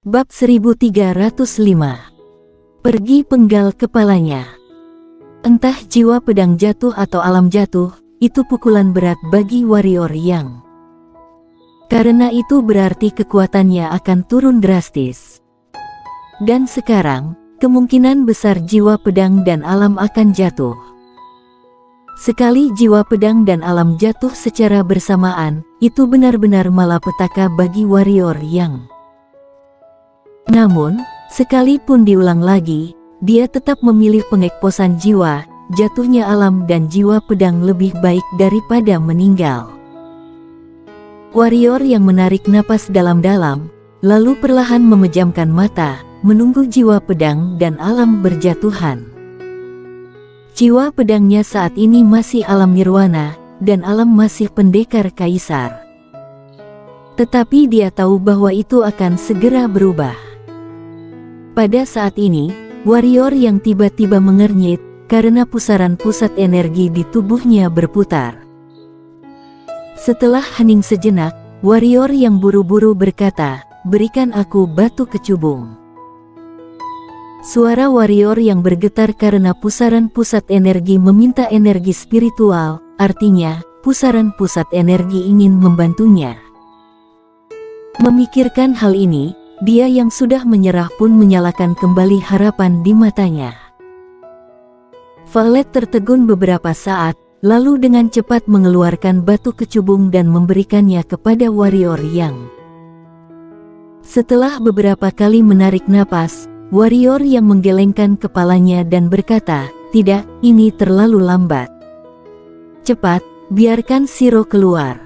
Bab 1305. Pergi penggal kepalanya. Entah jiwa pedang jatuh atau alam jatuh, itu pukulan berat bagi warrior Yang. Karena itu berarti kekuatannya akan turun drastis. Dan sekarang, kemungkinan besar jiwa pedang dan alam akan jatuh. Sekali jiwa pedang dan alam jatuh secara bersamaan, itu benar-benar malapetaka bagi warrior Yang. Namun, sekalipun diulang lagi, dia tetap memilih pengekposan jiwa, jatuhnya alam dan jiwa pedang lebih baik daripada meninggal. Warrior yang menarik napas dalam-dalam, lalu perlahan memejamkan mata, menunggu jiwa pedang dan alam berjatuhan. Jiwa pedangnya saat ini masih alam nirwana, dan alam masih pendekar kaisar. Tetapi dia tahu bahwa itu akan segera berubah. Pada saat ini, warrior yang tiba-tiba mengernyit, karena pusaran pusat energi di tubuhnya berputar. Setelah hening sejenak, warrior yang buru-buru berkata, "Berikan aku batu kecubung." Suara warrior yang bergetar karena pusaran pusat energi meminta energi spiritual, artinya, pusaran pusat energi ingin membantunya. Memikirkan hal ini, dia yang sudah menyerah pun menyalakan kembali harapan di matanya. Valet tertegun beberapa saat, lalu dengan cepat mengeluarkan batu kecubung dan memberikannya kepada warrior Yang. Setelah beberapa kali menarik napas, warrior yang menggelengkan kepalanya dan berkata, "Tidak, ini terlalu lambat. Cepat, biarkan Shiro keluar."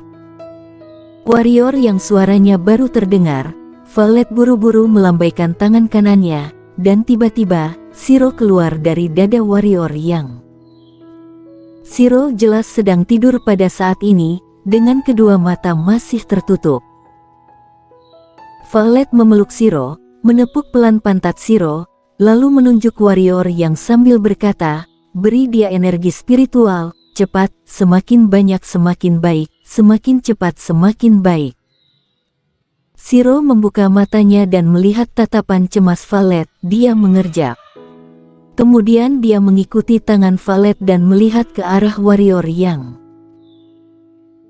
Warrior yang suaranya baru terdengar, Valet buru-buru melambaikan tangan kanannya, dan tiba-tiba, Shiro keluar dari dada warrior Yang. Shiro jelas sedang tidur pada saat ini, dengan kedua mata masih tertutup. Valet memeluk Shiro, menepuk pelan pantat Shiro, lalu menunjuk warrior Yang sambil berkata, "Beri dia energi spiritual, cepat, semakin banyak semakin baik, semakin cepat semakin baik." Shiro membuka matanya dan melihat tatapan cemas Valet, dia mengerjap. Kemudian dia mengikuti tangan Valet dan melihat ke arah warrior Yang.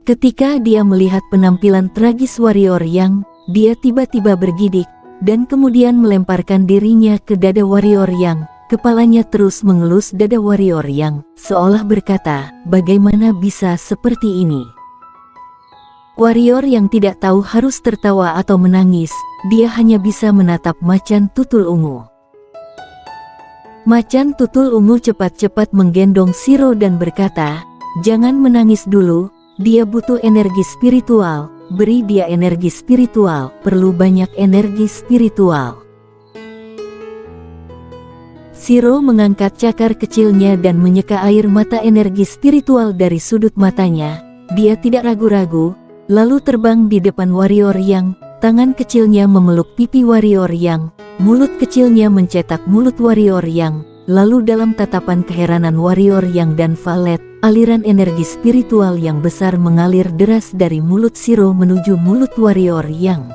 Ketika dia melihat penampilan tragis warrior Yang, dia tiba-tiba bergidik, dan kemudian melemparkan dirinya ke dada warrior Yang. Kepalanya terus mengelus dada warrior Yang, seolah berkata, "Bagaimana bisa seperti ini?" Warrior yang tidak tahu harus tertawa atau menangis, dia hanya bisa menatap macan tutul ungu. Macan tutul ungu cepat-cepat menggendong Shiro dan berkata, "Jangan menangis dulu, dia butuh energi spiritual, beri dia energi spiritual, perlu banyak energi spiritual." Shiro mengangkat cakar kecilnya dan menyeka air mata energi spiritual dari sudut matanya, dia tidak ragu-ragu, lalu terbang di depan warrior Yang, tangan kecilnya memeluk pipi warrior Yang, mulut kecilnya mencetak mulut warrior Yang, lalu dalam tatapan keheranan warrior Yang dan Valet, aliran energi spiritual yang besar mengalir deras dari mulut Shiro menuju mulut warrior Yang.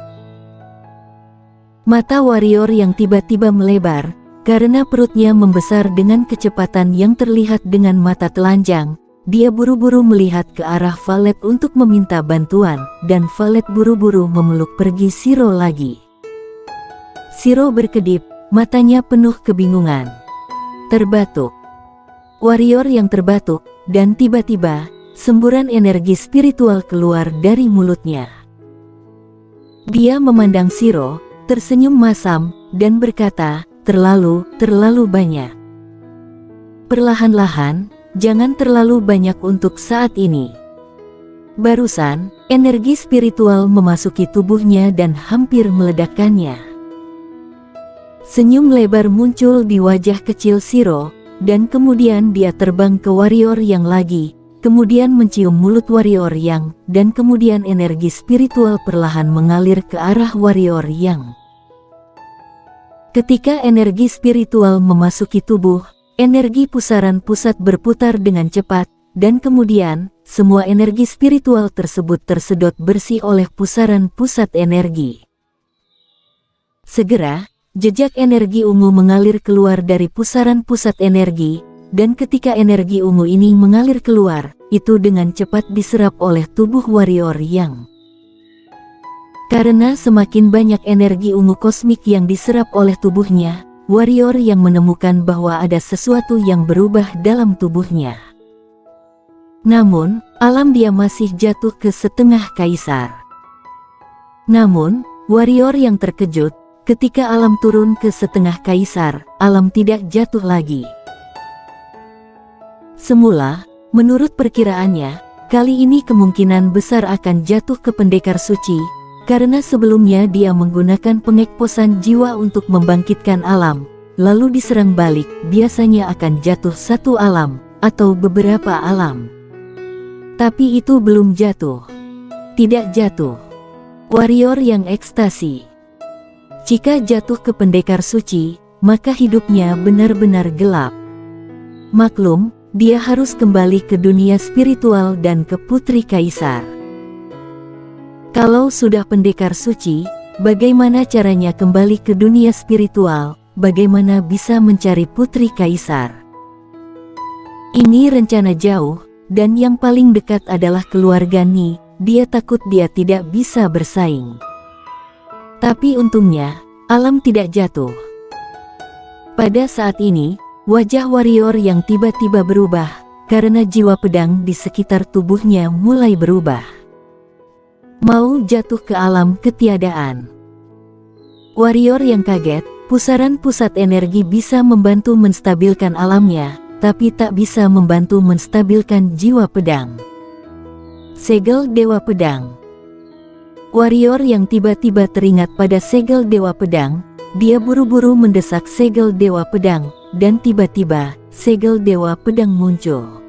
Mata warrior Yang tiba-tiba melebar, karena perutnya membesar dengan kecepatan yang terlihat dengan mata telanjang. Dia buru-buru melihat ke arah Valet untuk meminta bantuan, dan Valet buru-buru memeluk pergi Shiro lagi. Shiro berkedip, matanya penuh kebingungan. Terbatuk. Warrior yang terbatuk, dan tiba-tiba, semburan energi spiritual keluar dari mulutnya. Dia memandang Shiro, tersenyum masam, dan berkata, terlalu banyak. Perlahan-lahan, jangan terlalu banyak untuk saat ini." Barusan, energi spiritual memasuki tubuhnya dan hampir meledakkannya. Senyum lebar muncul di wajah kecil Shiro, dan kemudian dia terbang ke warrior Yang lagi, kemudian mencium mulut warrior Yang, dan kemudian energi spiritual perlahan mengalir ke arah warrior Yang. Ketika energi spiritual memasuki tubuh, energi pusaran pusat berputar dengan cepat, dan kemudian, semua energi spiritual tersebut tersedot bersih oleh pusaran pusat energi. Segera, jejak energi ungu mengalir keluar dari pusaran pusat energi, dan ketika energi ungu ini mengalir keluar, itu dengan cepat diserap oleh tubuh warrior yang. Karena semakin banyak energi ungu kosmik yang diserap oleh tubuhnya, warrior yang menemukan bahwa ada sesuatu yang berubah dalam tubuhnya. Namun, alam dia masih jatuh ke setengah kaisar. Namun, warrior yang terkejut, ketika alam turun ke setengah kaisar, alam tidak jatuh lagi. Semula, menurut perkiraannya, kali ini kemungkinan besar akan jatuh ke pendekar suci, karena sebelumnya dia menggunakan pengekposan jiwa untuk membangkitkan alam, lalu diserang balik, biasanya akan jatuh satu alam, atau beberapa alam. Tapi itu belum jatuh. Tidak jatuh. Warrior yang ekstasi. Jika jatuh ke pendekar suci, maka hidupnya benar-benar gelap. Maklum, dia harus kembali ke dunia spiritual dan ke Putri Kaisar. Kalau sudah pendekar suci, bagaimana caranya kembali ke dunia spiritual? Bagaimana bisa mencari Putri Kaisar? Ini rencana jauh, dan yang paling dekat adalah keluarga Ni. Dia takut dia tidak bisa bersaing. Tapi untungnya, alam tidak jatuh. Pada saat ini, wajah warrior yang tiba-tiba berubah, karena jiwa pedang di sekitar tubuhnya mulai berubah. Mau jatuh ke alam ketiadaan. Warrior yang kaget, pusaran pusat energi bisa membantu menstabilkan alamnya, tapi tak bisa membantu menstabilkan jiwa pedang. Segel Dewa Pedang. Warrior yang tiba-tiba teringat pada segel Dewa Pedang, dia buru-buru mendesak segel Dewa Pedang, dan tiba-tiba, segel Dewa Pedang muncul.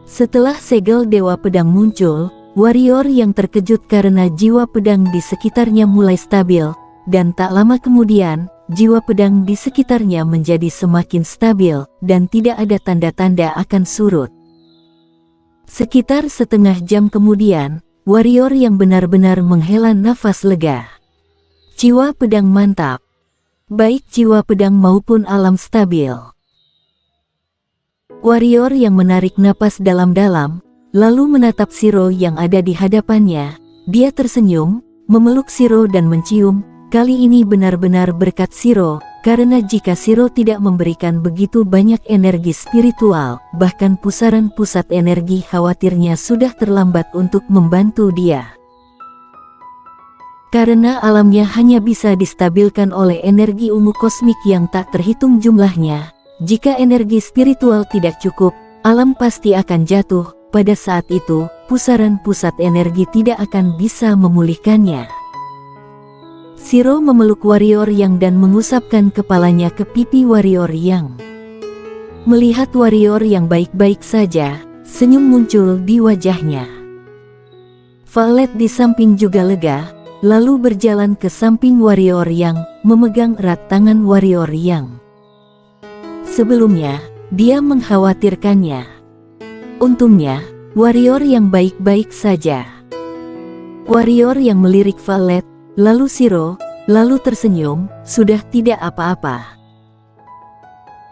Setelah segel Dewa Pedang muncul, warrior yang terkejut karena jiwa pedang di sekitarnya mulai stabil, dan tak lama kemudian, jiwa pedang di sekitarnya menjadi semakin stabil, dan tidak ada tanda-tanda akan surut. Sekitar setengah jam kemudian, warrior yang benar-benar menghela nafas lega. Jiwa pedang mantap. Baik jiwa pedang maupun alam stabil. Warrior yang menarik napas dalam-dalam, lalu menatap Shiro yang ada di hadapannya. Dia tersenyum, memeluk Shiro dan mencium. Kali ini benar-benar berkat Shiro, karena jika Shiro tidak memberikan begitu banyak energi spiritual, bahkan pusaran pusat energi khawatirnya sudah terlambat untuk membantu dia. Karena alamnya hanya bisa distabilkan oleh energi ungu kosmik yang tak terhitung jumlahnya, jika energi spiritual tidak cukup, alam pasti akan jatuh. Pada saat itu, pusaran pusat energi tidak akan bisa memulihkannya. Shiro memeluk warrior yang dan mengusapkan kepalanya ke pipi warrior yang. Melihat warrior yang baik-baik saja, senyum muncul di wajahnya. Violet di samping juga lega, lalu berjalan ke samping warrior yang, memegang erat tangan warrior yang. Sebelumnya, dia mengkhawatirkannya. Untungnya, warrior yang baik-baik saja. Warrior yang melirik Violet, lalu Shiro, lalu tersenyum, sudah tidak apa-apa.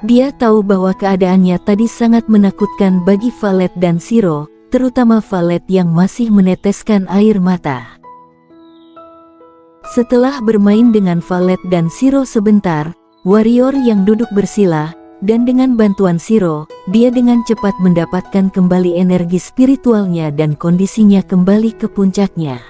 Dia tahu bahwa keadaannya tadi sangat menakutkan bagi Violet dan Shiro, terutama Violet yang masih meneteskan air mata. Setelah bermain dengan Violet dan Shiro sebentar, warrior yang duduk bersila, dan dengan bantuan Shiro, dia dengan cepat mendapatkan kembali energi spiritualnya dan kondisinya kembali ke puncaknya.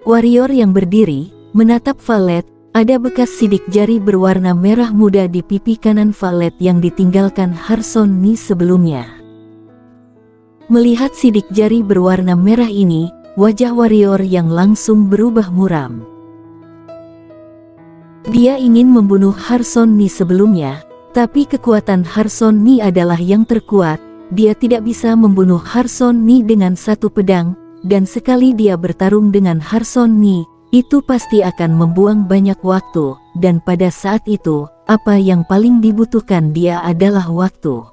Warrior yang berdiri, menatap Violet, ada bekas sidik jari berwarna merah muda di pipi kanan Violet yang ditinggalkan Harson Ni sebelumnya. Melihat sidik jari berwarna merah ini, wajah warrior yang langsung berubah muram. Dia ingin membunuh Harson Ni sebelumnya, tapi kekuatan Harson Ni adalah yang terkuat. Dia tidak bisa membunuh Harson Ni dengan satu pedang, dan sekali dia bertarung dengan Harson Ni, itu pasti akan membuang banyak waktu, dan pada saat itu, apa yang paling dibutuhkan dia adalah waktu.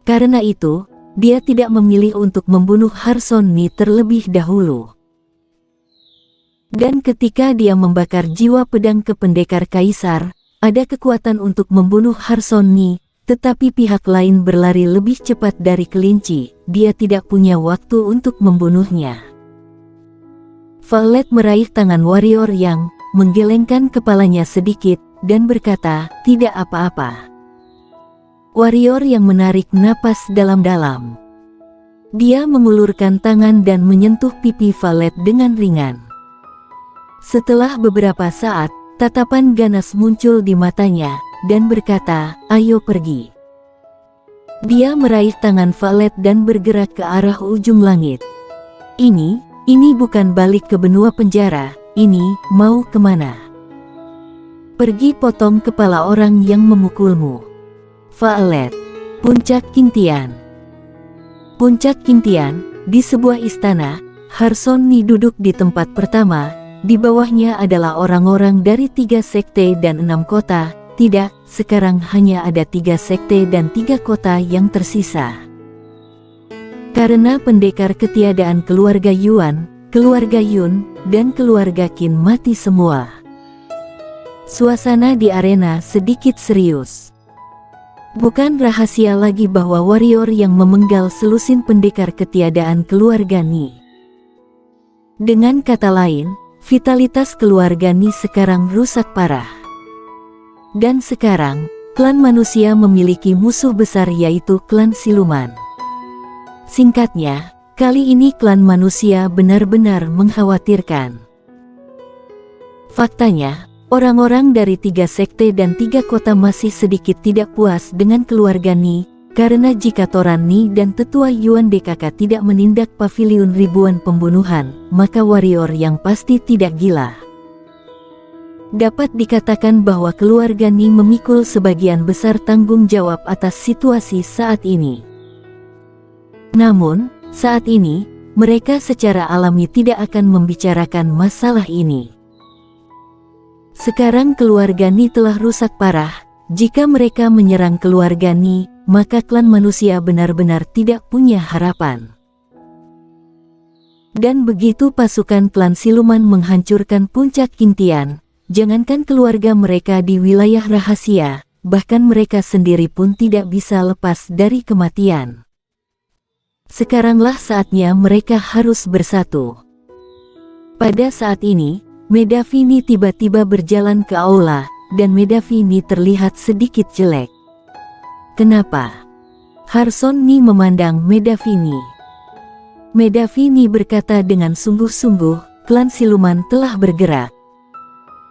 Karena itu, dia tidak memilih untuk membunuh Harson Ni terlebih dahulu. Dan ketika dia membakar jiwa pedang ke pendekar kaisar, ada kekuatan untuk membunuh Harsooni, tetapi pihak lain berlari lebih cepat dari kelinci, dia tidak punya waktu untuk membunuhnya. Violet meraih tangan warrior yang menggelengkan kepalanya sedikit, dan berkata, tidak apa-apa. Warrior yang menarik napas dalam-dalam. Dia mengulurkan tangan dan menyentuh pipi Violet dengan ringan. Setelah beberapa saat, tatapan ganas muncul di matanya, dan berkata, ayo pergi. Dia meraih tangan Violet dan bergerak ke arah ujung langit. Ini bukan balik ke benua penjara, ini mau kemana? Pergi potong kepala orang yang memukulmu. Violet. Puncak Qingtian. Puncak Qingtian, di sebuah istana, Harsooni duduk di tempat pertama. Di bawahnya adalah orang-orang dari 3 sekte dan 6 kota. Tidak, sekarang hanya ada 3 sekte dan 3 kota yang tersisa. Karena pendekar ketiadaan keluarga Yuan, keluarga Yun, dan keluarga Qin mati semua. Suasana di arena sedikit serius. Bukan rahasia lagi bahwa warrior yang memenggal selusin pendekar ketiadaan keluarga Ni. Dengan kata lain, vitalitas keluarga Ni sekarang rusak parah. Dan sekarang, klan manusia memiliki musuh besar yaitu klan siluman. Singkatnya, kali ini klan manusia benar-benar mengkhawatirkan. Faktanya, orang-orang dari 3 sekte dan 3 kota masih sedikit tidak puas dengan keluarga Ni, karena jika Toran Ni dan tetua Yuan DKK tidak menindak paviliun ribuan pembunuhan, maka warrior yang pasti tidak gila. Dapat dikatakan bahwa keluarga Ni memikul sebagian besar tanggung jawab atas situasi saat ini. Namun, saat ini, mereka secara alami tidak akan membicarakan masalah ini. Sekarang keluarga Ni telah rusak parah. Jika mereka menyerang keluarga Ni, maka klan manusia benar-benar tidak punya harapan. Dan begitu pasukan klan siluman menghancurkan puncak Qingtian, jangankan keluarga mereka di wilayah rahasia, bahkan mereka sendiri pun tidak bisa lepas dari kematian. Sekaranglah saatnya mereka harus bersatu. Pada saat ini, Medavini tiba-tiba berjalan ke aula, dan Medavini terlihat sedikit jelek. Kenapa? Harsooni memandang Medavini. Medavini berkata dengan sungguh-sungguh, klan siluman telah bergerak.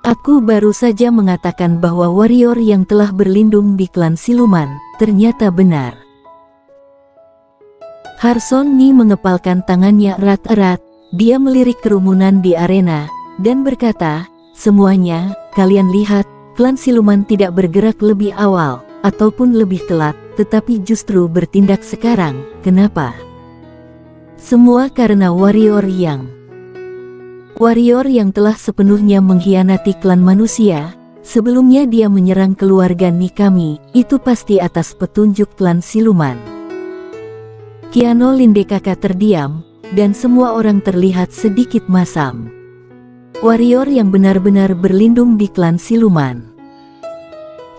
Aku baru saja mengatakan bahwa warrior yang telah berlindung di klan siluman, ternyata benar. Harsooni mengepalkan tangannya erat-erat, dia melirik kerumunan di arena, dan berkata, semuanya, kalian lihat, klan siluman tidak bergerak lebih awal, ataupun lebih telat, tetapi justru bertindak sekarang. Kenapa? Semua karena warrior yang telah sepenuhnya mengkhianati klan manusia. Sebelumnya dia menyerang keluarga Ni kami, itu pasti atas petunjuk klan siluman. Kiano Lindekaka terdiam, dan semua orang terlihat sedikit masam. Warrior yang benar-benar berlindung di klan siluman.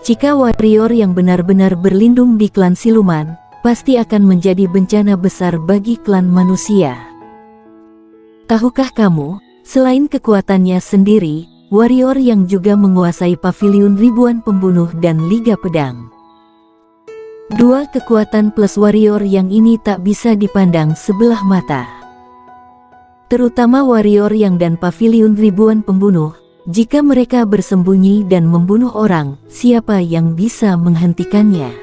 Jika warrior yang benar-benar berlindung di klan siluman, pasti akan menjadi bencana besar bagi klan manusia. Tahukah kamu, selain kekuatannya sendiri, warrior yang juga menguasai paviliun ribuan pembunuh dan liga pedang. Dua kekuatan plus warrior yang ini tak bisa dipandang sebelah mata. Terutama warrior yang dan paviliun ribuan pembunuh, jika mereka bersembunyi dan membunuh orang, siapa yang bisa menghentikannya?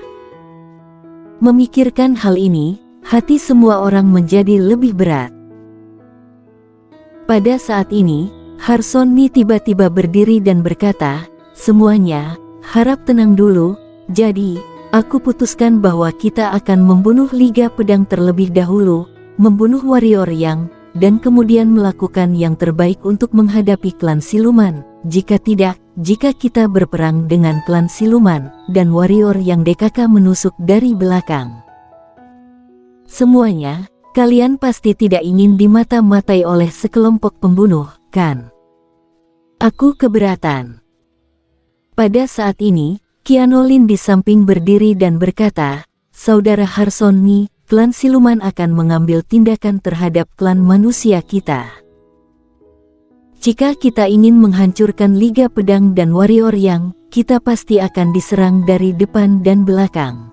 Memikirkan hal ini, hati semua orang menjadi lebih berat. Pada saat ini, Harsooni tiba-tiba berdiri dan berkata, semuanya, harap tenang dulu. Jadi, aku putuskan bahwa kita akan membunuh Liga Pedang terlebih dahulu, membunuh warrior yang dan kemudian melakukan yang terbaik untuk menghadapi klan siluman. Jika tidak, jika kita berperang dengan klan siluman, dan warrior yang DKK menusuk dari belakang. Semuanya, kalian pasti tidak ingin dimata-matai oleh sekelompok pembunuh, kan? Aku keberatan. Pada saat ini, Keanu Lin di samping berdiri dan berkata, Saudara Harson Ni, klan siluman akan mengambil tindakan terhadap klan manusia kita. Jika kita ingin menghancurkan Liga Pedang dan Warrior Yang, kita pasti akan diserang dari depan dan belakang.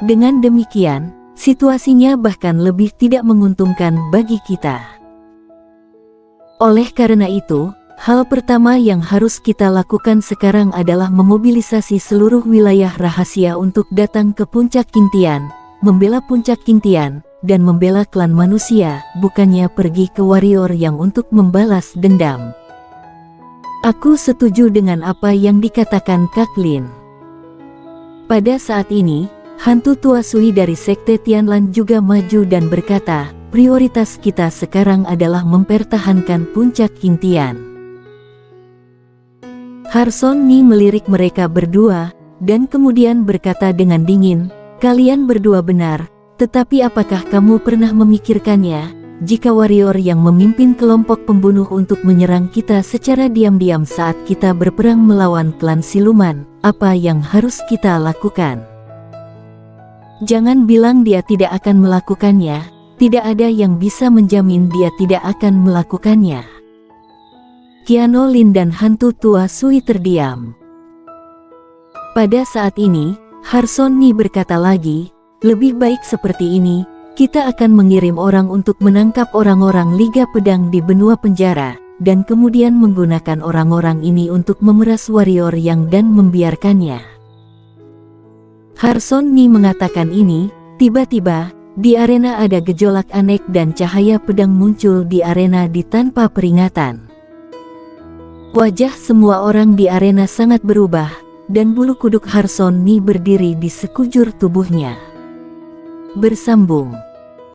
Dengan demikian, situasinya bahkan lebih tidak menguntungkan bagi kita. Oleh karena itu, hal pertama yang harus kita lakukan sekarang adalah memobilisasi seluruh wilayah rahasia untuk datang ke Puncak Qingtian, membela Puncak Qingtian, dan membela klan manusia, bukannya pergi ke warrior yang untuk membalas dendam. Aku setuju dengan apa yang dikatakan Kak Lin. Pada saat ini, hantu tua Sui dari Sekte Tianlan juga maju dan berkata, prioritas kita sekarang adalah mempertahankan Puncak Qingtian. Harson Ni melirik mereka berdua, dan kemudian berkata dengan dingin, kalian berdua benar. Tetapi apakah kamu pernah memikirkannya, jika warrior yang memimpin kelompok pembunuh untuk menyerang kita secara diam-diam saat kita berperang melawan klan siluman, apa yang harus kita lakukan? Jangan bilang dia tidak akan melakukannya, tidak ada yang bisa menjamin dia tidak akan melakukannya. Keanu Lin dan hantu tua Sui terdiam. Pada saat ini, Harson Ni berkata lagi, lebih baik seperti ini, kita akan mengirim orang untuk menangkap orang-orang Liga Pedang di benua penjara, dan kemudian menggunakan orang-orang ini untuk memeras warrior yang dan membiarkannya. Harson Ni mengatakan ini, tiba-tiba, di arena ada gejolak aneh dan cahaya pedang muncul di arena tanpa peringatan. Wajah semua orang di arena sangat berubah, dan bulu kuduk Harson Ni berdiri di sekujur tubuhnya. Bersambung.